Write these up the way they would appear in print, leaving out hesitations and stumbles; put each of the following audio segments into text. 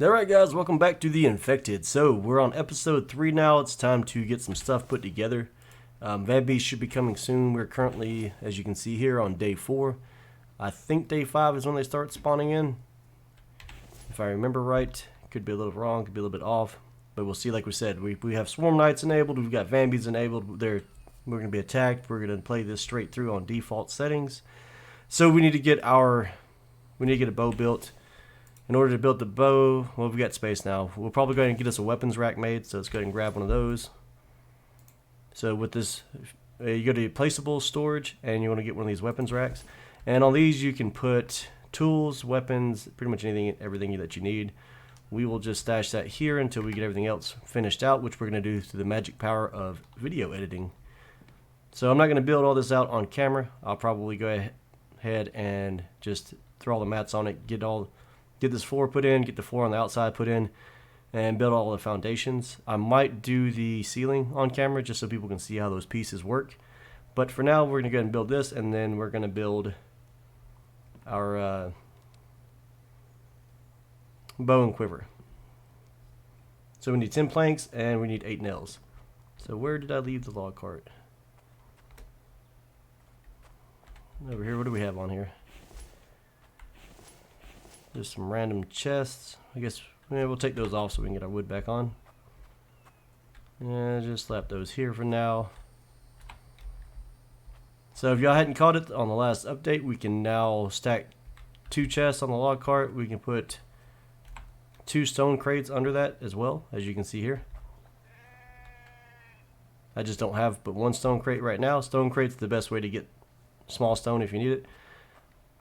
Alright guys, welcome back to The Infected. So, we're on episode 3 now. It's time to get some stuff put together. Vambies should be coming soon. We're currently, as you can see here, on day 4. I think day 5 is when they start spawning in. If I remember right. Could be a little wrong, could be a little bit off. But we'll see, like we said. We have Swarm Knights enabled, we've got Vambies enabled. We're going to be attacked. We're going to play this straight through on default settings. So we need to get a bow built. In order to build the bow, well, we've got space now. We'll probably go ahead and get us a weapons rack made, so let's go ahead and grab one of those. So with this, you go to placeable storage, and you want to get one of these weapons racks. And on these, you can put tools, weapons, pretty much everything that you need. We will just stash that here until we get everything else finished out, which we're going to do through the magic power of video editing. So I'm not going to build all this out on camera. I'll probably go ahead and just throw all the mats on it, get this floor put in, get the floor on the outside put in, and build all the foundations. I might do the ceiling on camera just so people can see how those pieces work. But for now, we're going to go ahead and build this, and then we're going to build our bow and quiver. So we need 10 planks, and we need 8 nails. So where did I leave the log cart? Over here, what do we have on here? There's some random chests. I guess we'll take those off so we can get our wood back on. And just slap those here for now. So if y'all hadn't caught it on the last update, we can now stack 2 chests on the log cart. We can put 2 stone crates under that as well, as you can see here. I just don't have but 1 stone crate right now. Stone crate's the best way to get small stone if you need it.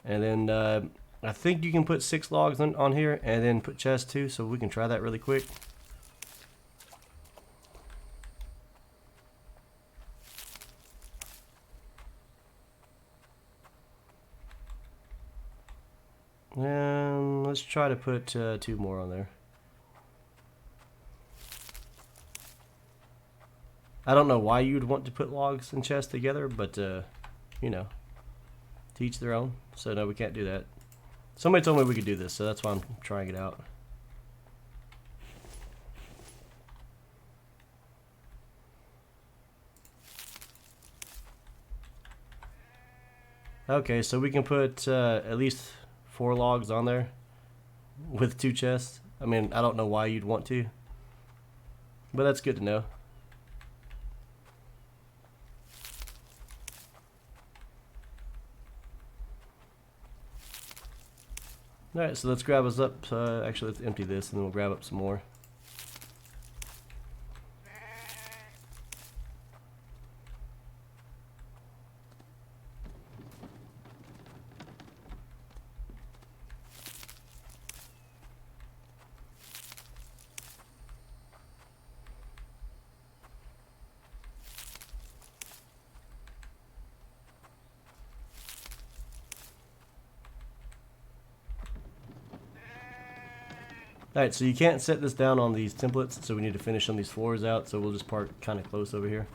And then I think you can put 6 logs on here and then put chests too, so we can try that really quick. And let's try to put 2 more on there. I don't know why you'd want to put logs and chests together, but you know, to each their own. So no, we can't do that. Somebody told me we could do this, so that's why I'm trying it out. Okay, so we can put at least 4 logs on there with 2 chests. I mean, I don't know why you'd want to, but that's good to know. Alright, so let's grab us up, actually let's empty this and then we'll grab up some more. Alright, so you can't set this down on these templates, so we need to finish some of these floors out, so we'll just park kind of close over here.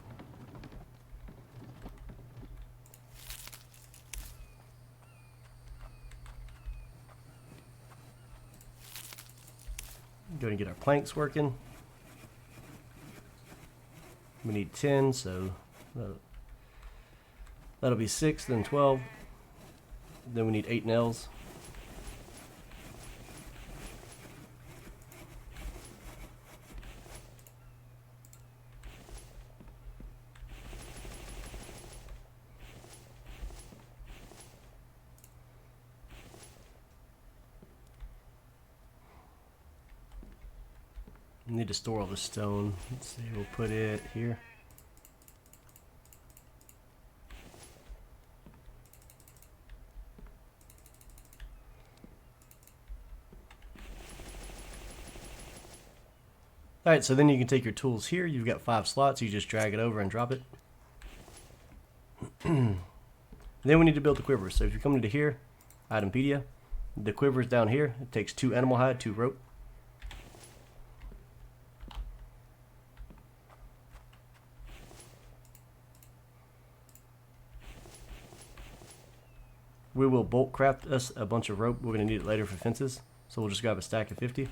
Go ahead and get our planks working. We need 10, so that'll be 6, then 12. Then we need 8 nails. Need to store all the stone. Let's see, we'll put it here. Alright, so then you can take your tools here. You've got 5 slots. You just drag it over and drop it. Then we need to build the quiver. So if you come into here, Itempedia, the quiver is down here. It takes 2 animal hide, 2 rope. We will bulk craft us a bunch of rope. We're going to need it later for fences. So we'll just grab a stack of 50.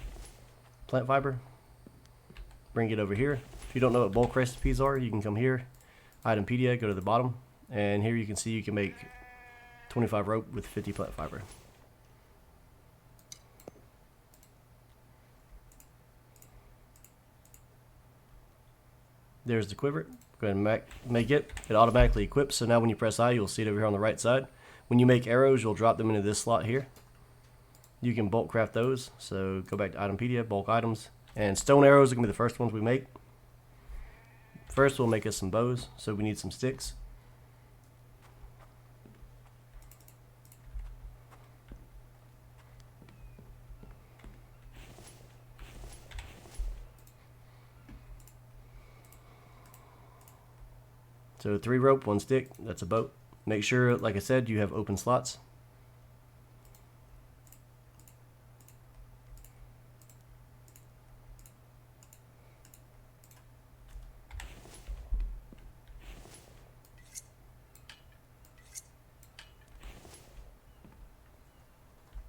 plant fiber. Bring it over here. If you don't know what bulk recipes are, you can come here, Itempedia, go to the bottom, and here you can see you can make 25 rope with 50 plant fiber. There's the quiver. Go ahead and make it. It automatically equips, so now when you press I, you'll see it over here on the right side. When you make arrows, you'll drop them into this slot here. You can bulk craft those, so go back to Itempedia, bulk items, and stone arrows are going to be the first ones we make. First, we'll make us some bows, so we need some sticks. So 3 rope, 1 stick, that's a boat. Make sure, like I said, you have open slots.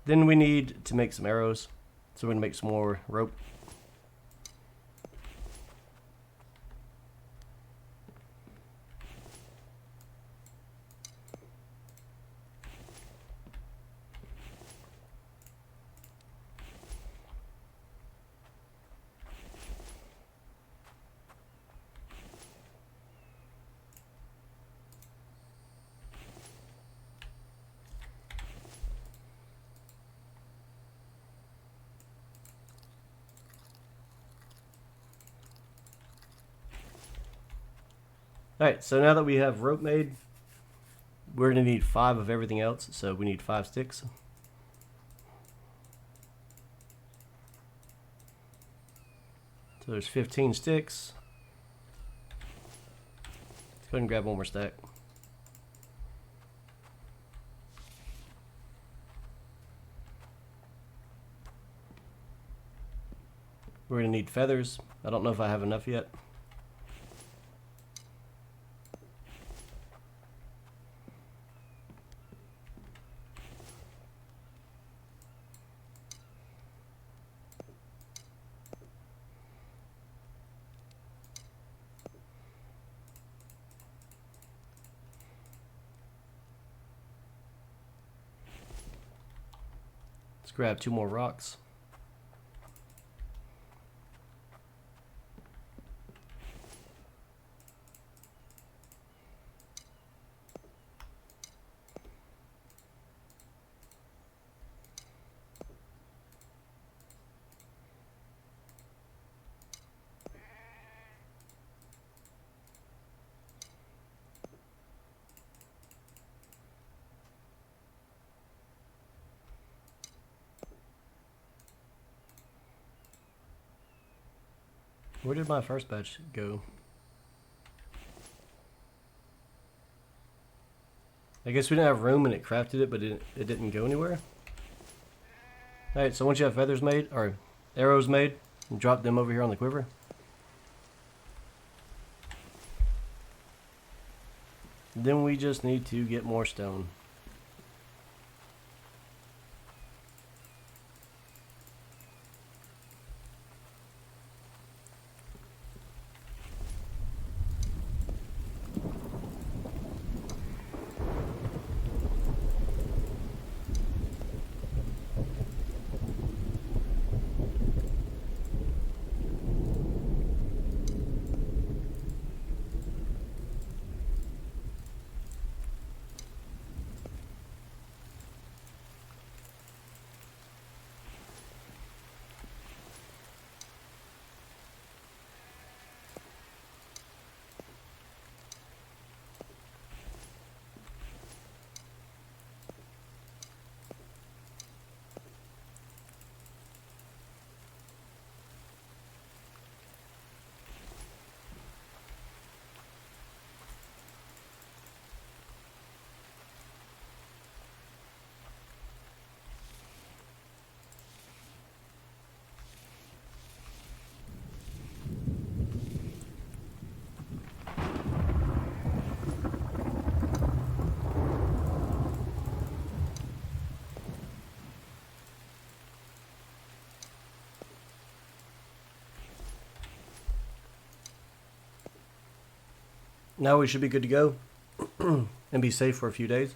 Then we need to make some arrows, so we're going to make some more rope. Alright, so now that we have rope made, we're going to need 5 of everything else, so we need 5 sticks. So there's 15 sticks. Let's go ahead and grab 1 more stack. We're going to need feathers. I don't know if I have enough yet. Let's grab 2 more rocks. Where did my first batch go? I guess we didn't have room and it crafted it, but it didn't go anywhere. Alright, so once you have feathers made, or arrows made, drop them over here on the quiver. Then we just need to get more stone. Now we should be good to go and be safe for a few days.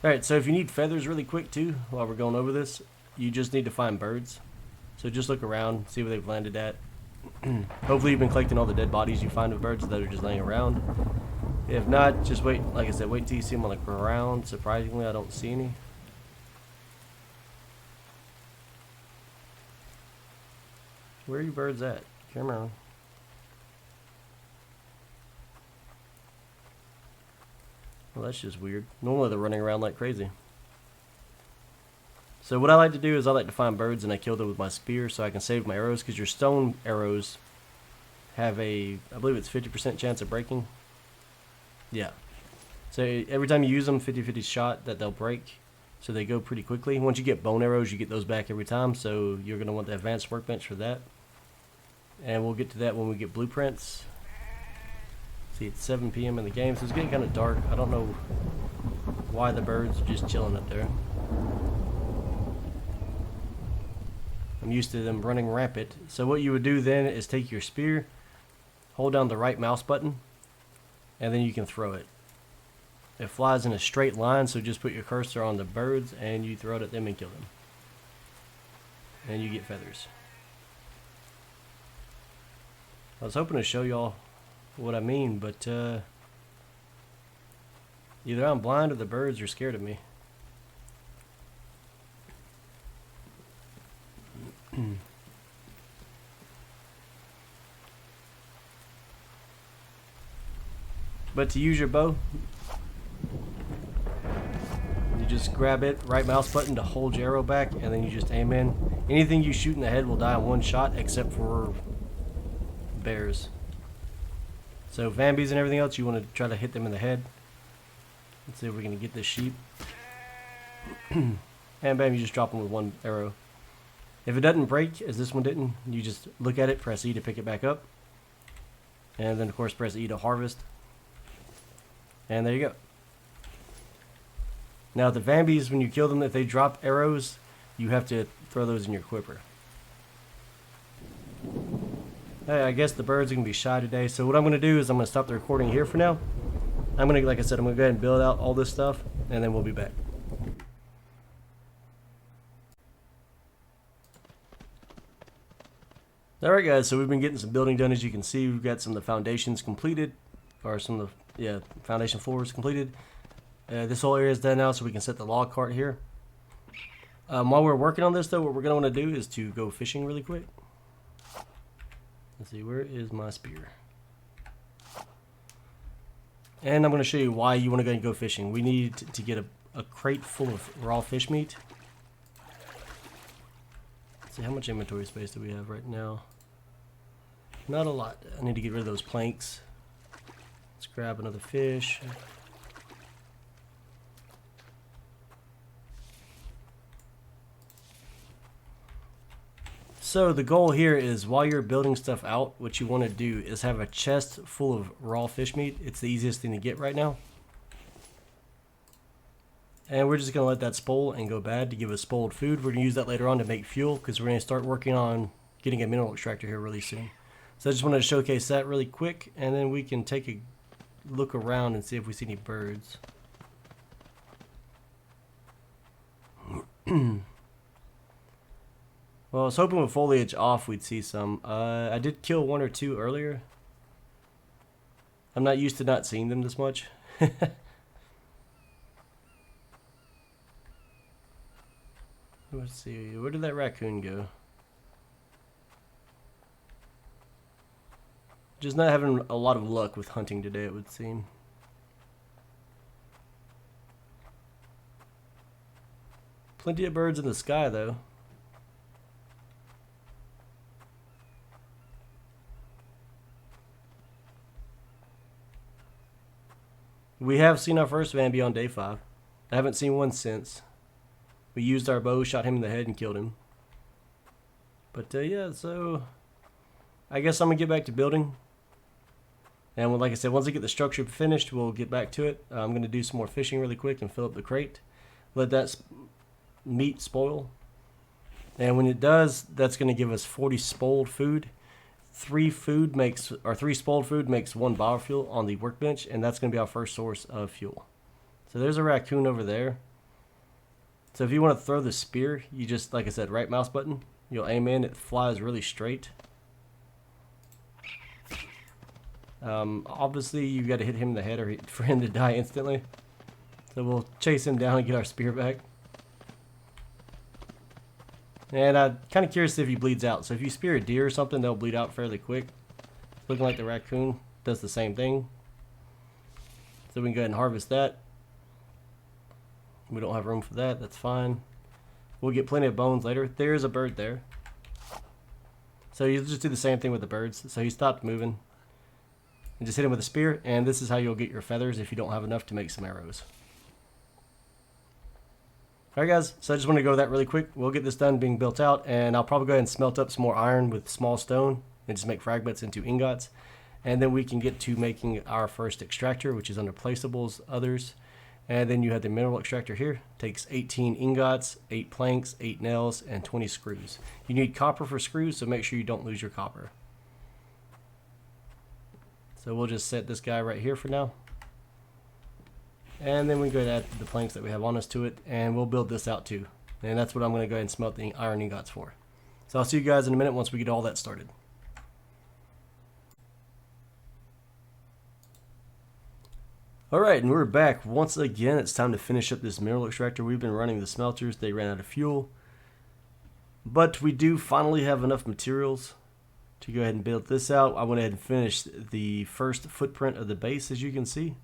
Alright, so if you need feathers really quick too, while we're going over this, you just need to find birds. So just look around, see where they've landed at. Hopefully you've been collecting all the dead bodies you find of birds that are just laying around. If not, just wait, like I said, wait till you see them on the ground. Surprisingly, I don't see any. Where are you birds at? Come on. Well, that's just weird. Normally they're running around like crazy. So what I like to do is I like to find birds and I kill them with my spear so I can save my arrows, because your stone arrows have a, I believe it's 50% chance of breaking. Yeah. So every time you use them, 50-50 shot that they'll break. So they go pretty quickly. Once you get bone arrows, you get those back every time. So you're going to want the advanced workbench for that. And we'll get to that when we get blueprints. See, it's 7 p.m. in the game, so it's getting kind of dark. I don't know why the birds are just chilling up there. I'm used to them running rampant. So what you would do then is take your spear, hold down the right mouse button, and then you can throw it. It flies in a straight line, so just put your cursor on the birds and you throw it at them and kill them. And you get feathers. I was hoping to show y'all what I mean, but either I'm blind or the birds are scared of me. But to use your bow, you just grab it, right mouse button to hold your arrow back, and then you just aim in. Anything you shoot in the head will die in one shot, except for bears. So Vambies and everything else, you want to try to hit them in the head. Let's see if we're going to get this sheep. And bam, you just drop them with one arrow. If it doesn't break, as this one didn't, you just look at it, press E to pick it back up. And then of course press E to harvest. And there you go. Now the Vambies, when you kill them, if they drop arrows, you have to throw those in your quiver. Hey, I guess the birds are going to be shy today, so what I'm going to do is I'm going to stop the recording here for now. I'm going to, like I said, I'm going to go ahead and build out all this stuff, and then we'll be back. Alright guys, so we've been getting some building done. As you can see, we've got some of the foundations completed, or some of the, foundation floors completed. This whole area is done now, so we can set the log cart here. While we're working on this though, what we're going to want to do is to go fishing really quick. Let's see, where is my spear? And I'm going to show you why you want to go and go fishing. We need to get a crate full of raw fish meat. Let's see, how much inventory space do we have right now? Not a lot. I need to get rid of those planks. Let's grab another fish. So the goal here is, while you're building stuff out, what you want to do is have a chest full of raw fish meat. It's the easiest thing to get right now. And we're just going to let that spoil and go bad to give us spoiled food. We're going to use that later on to make fuel, because we're going to start working on getting a mineral extractor here really soon. So I just wanted to showcase that really quick, and then we can take a look around and see if we see any birds. Well, I was hoping with foliage off we'd see some. I did kill one or two earlier. I'm not used to not seeing them this much. Let's see, where did that raccoon go? Just not having a lot of luck with hunting today, it would seem. Plenty of birds in the sky, though. We have seen our first Vambi on day 5. I haven't seen one since. We used our bow, shot him in the head, and killed him. But yeah, so I guess I'm gonna get back to building. And like I said, once I get the structure finished, we'll get back to it. I'm gonna do some more fishing really quick and fill up the crate. Let that meat spoil. And when it does, that's gonna give us 40 spoiled food. 3 spoiled food makes 1 biofuel on the workbench, and that's gonna be our first source of fuel. So there's a raccoon over there. So if you want to throw the spear, you just, like I said, right mouse button, you'll aim in, it flies really straight. Obviously you got to hit him in the head for him to die instantly. So we'll chase him down and get our spear back. And I'm kind of curious if he bleeds out. So if you spear a deer or something, they'll bleed out fairly quick. Looking like the raccoon does the same thing. So we can go ahead and harvest that. We don't have room for that. That's fine. We'll get plenty of bones later. There's a bird there. So you just do the same thing with the birds. So he stopped moving. And just hit him with a spear. And this is how you'll get your feathers if you don't have enough to make some arrows. Alright guys, so I just want to go over that really quick. We'll get this done being built out, and I'll probably go ahead and smelt up some more iron with small stone and just make fragments into ingots. And then we can get to making our first extractor, which is under placeables, others. And then you have the mineral extractor here. Takes 18 ingots, 8 planks, 8 nails, and 20 screws. You need copper for screws, so make sure you don't lose your copper. So we'll just set this guy right here for now. And then we go ahead and add the planks that we have on us to it, and we'll build this out too. And that's what I'm going to go ahead and smelt the iron ingots for. So I'll see you guys in a minute once we get all that started. Alright, and we're back once again. It's time to finish up this mineral extractor. We've been running the smelters. They ran out of fuel. But we do finally have enough materials to go ahead and build this out. I went ahead and finished the first footprint of the base, as you can see.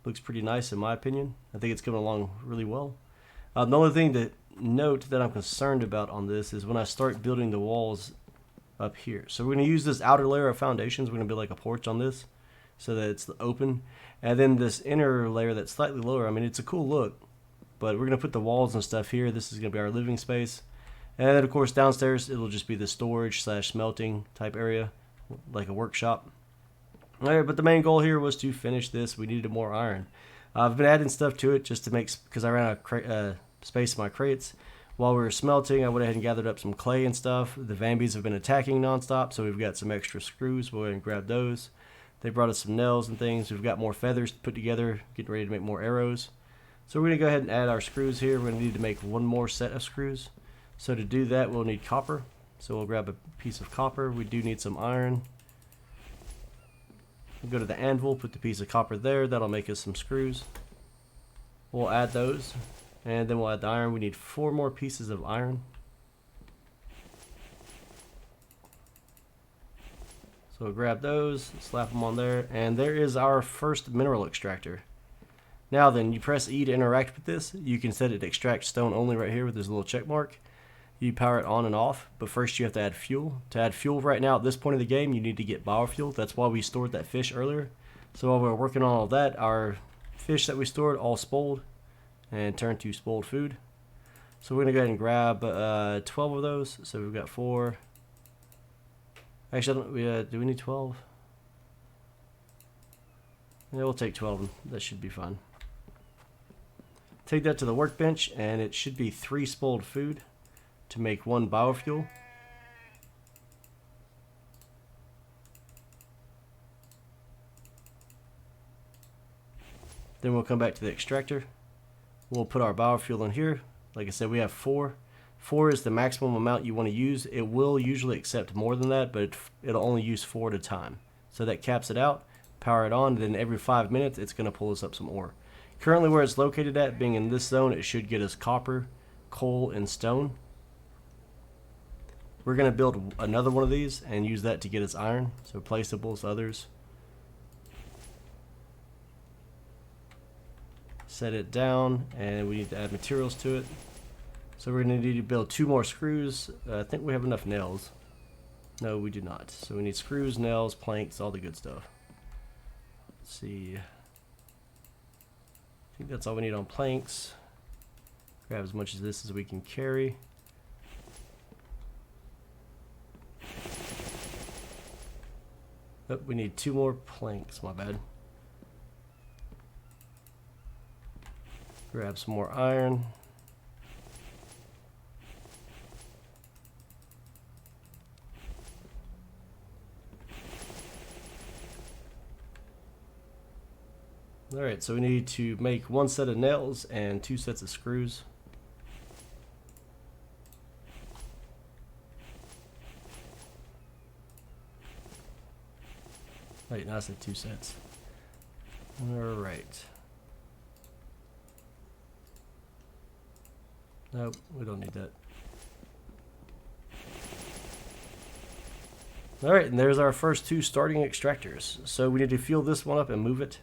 Looks pretty nice in my opinion. I think it's coming along really well. The only thing to note that I'm concerned about on this is when I start building the walls up here. So we're going to use this outer layer of foundations. We're going to build like a porch on this so that it's open. And then this inner layer that's slightly lower, I mean, it's a cool look. But we're going to put the walls and stuff here. This is going to be our living space. And then, of course, downstairs, it'll just be the storage / smelting type area, like a workshop. Alright, but the main goal here was to finish this. We needed more iron. I've been adding stuff to it just to make, because I ran out of space in my crates. While we were smelting, I went ahead and gathered up some clay and stuff. The Vambies have been attacking nonstop, so we've got some extra screws. We'll go ahead and grab those. They brought us some nails and things. We've got more feathers to put together, getting ready to make more arrows. So we're going to go ahead and add our screws here. We're going to need to make one more set of screws. So to do that, we'll need copper. So we'll grab a piece of copper. We do need some iron. We'll go to the anvil, put the piece of copper there. That'll make us some screws. We'll add those. And then we'll add the iron. We need 4 more pieces of iron. So we'll grab those, slap them on there. And there is our first mineral extractor. Now then, you press E to interact with this. You can set it to extract stone only right here with this little check mark. You power it on and off, but first you have to add fuel. To add fuel right now at this point of the game, you need to get biofuel. That's why we stored that fish earlier. So while we're working on all that, our fish that we stored all spoiled and turned to spoiled food. So we're going to go ahead and grab 12 of those. So we've got 4. Actually, do we need 12? Yeah, we'll take 12. That should be fine. Take that to the workbench, and it should be 3 spoiled food to make 1 biofuel. Then we'll come back to the extractor. We'll put our biofuel in here. Like I said, we have 4. 4 is the maximum amount you want to use. It will usually accept more than that, but it'll only use 4 at a time. So that caps it out. Power it on, and then every 5 minutes it's going to pull us up some ore. Currently where it's located at, being in this zone, it should get us copper, coal, and stone. We're going to build another one of these and use that to get us iron. So placeables, others. Set it down, and we need to add materials to it. So we're going to need to build 2 more screws. I think we have enough nails. No, we do not. So we need screws, nails, planks, all the good stuff. Let's see. I think that's all we need on planks. Grab as much of this as we can carry. Oh, we need 2 more planks, my bad. Grab some more iron. Alright, so we need to make 1 set of nails and 2 sets of screws. Wait, no, I said 2 sets. Alright. Nope, we don't need that. Alright, and there's our first 2 starting extractors. So we need to fuel this one up and move it.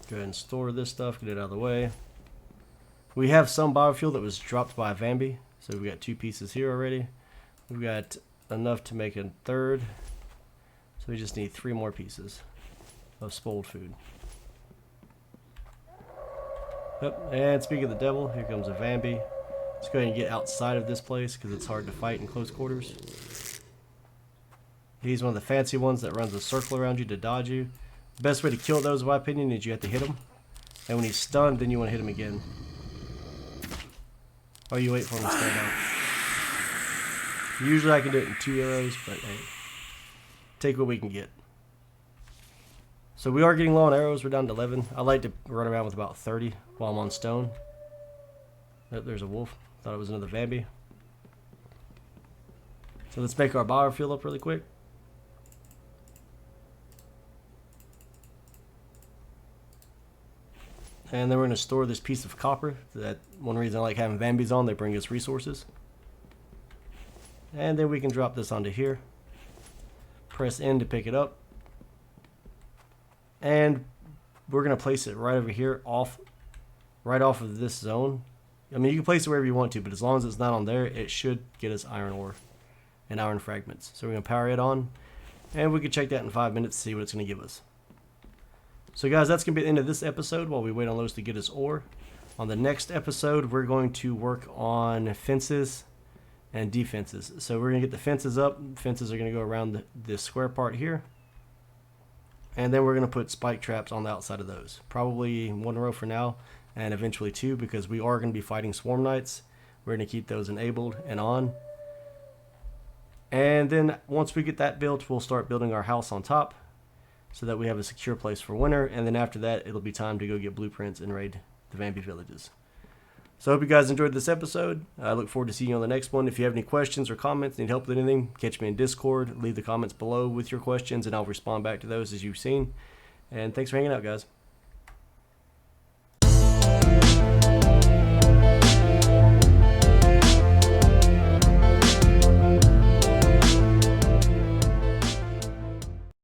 Go ahead and store this stuff, get it out of the way. We have some biofuel that was dropped by a Vambie, so we've got 2 pieces here already. We've got enough to make a third, so we just need 3 more pieces of spoiled food. Yep, and speaking of the devil, here comes a Vambie. Let's go ahead and get outside of this place because it's hard to fight in close quarters. He's one of the fancy ones that runs a circle around you to dodge you. The best way to kill those, in my opinion, is you have to hit him. And when he's stunned, then you want to hit him again. Or you wait for him to stand out. Usually I can do it in 2 arrows, but hey, take what we can get. So we are getting low on arrows. We're down to 11. I like to run around with about 30 while I'm on stone. Oh, there's a wolf. Thought it was another Vambie. So let's make our biofuel up really quick. And then we're going to store this piece of copper. That one reason I like having Vambies on, they bring us resources. And then we can drop this onto here. Press N to pick it up. And we're going to place it right over here, right off of this zone. I mean, you can place it wherever you want to, but as long as it's not on there, it should get us iron ore and iron fragments. So we're going to power it on, and we can check that in 5 minutes to see what it's going to give us. So guys, that's going to be the end of this episode while we wait on Lowe's to get us ore. On the next episode, we're going to work on fences and defenses. So we're going to get the fences up. Fences are going to go around this square part here. And then we're going to put spike traps on the outside of those. Probably 1 row for now, and eventually 2, because we are going to be fighting swarm knights. We're going to keep those enabled and on. And then once we get that built, we'll start building our house on top, so that we have a secure place for winter, and then after that it'll be time to go get blueprints and raid the Vambie villages. So I hope you guys enjoyed this episode. I look forward to seeing you on the next one. If you have any questions or comments, need help with anything, catch me in Discord, leave the comments below with your questions and I'll respond back to those as you've seen. And thanks for hanging out, guys.